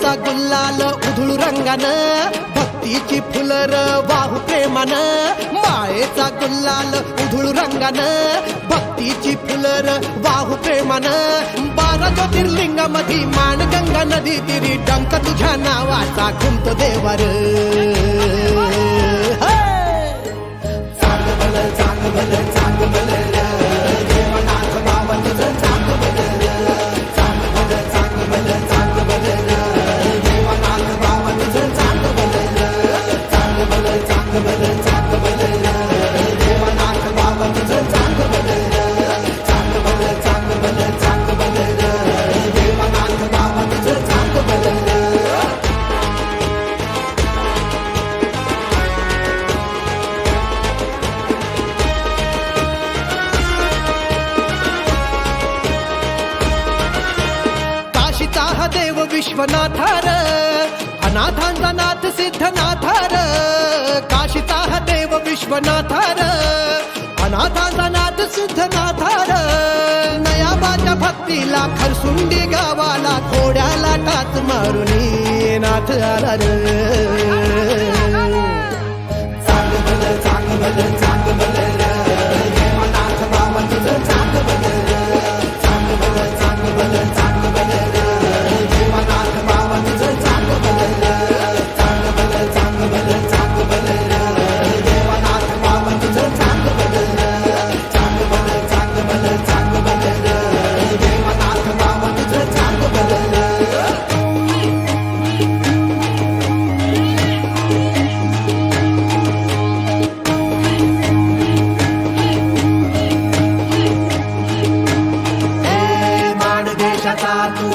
मायेचा गुल्लाल उधळू रंगानं, भक्तीची फुलर वाहू प्रेमानं. मायेचा गुल्लाल उधळू रंगानं, भक्तीची फुलर वाहू प्रेमानं. 12 ज्योतिर्लिंगामधी मान गंगा नदी तिरी, डंक तुझ्या नावाचा घुमतो देवर. देव विश्वनाथार, अनाथांचा नाथ सिद्धनाथार. काशीचा हा देव विश्वनाथार, अनाथांचा नाथ सिद्धनाथार. नयाबाच्या भक्तीला खरसुंडी गावाला, घोड्याला टाच मारुनी नाथ आला रे. चांग भलं चांग भलं चांग भलं देवनाथ बाबा तुझं चांग भलं. चांग भलं चांग भलं चांग भलं देवनाथ बाबा तुझं चांग भलं. चांग भलं चांग भलं चांग भलं देवनाथ बाबा तुझं चांग भलं. चांग भलं चांग भलं चांग भलं देवनाथ बाबा तुझं चांग भलं. माणदेशाचा तू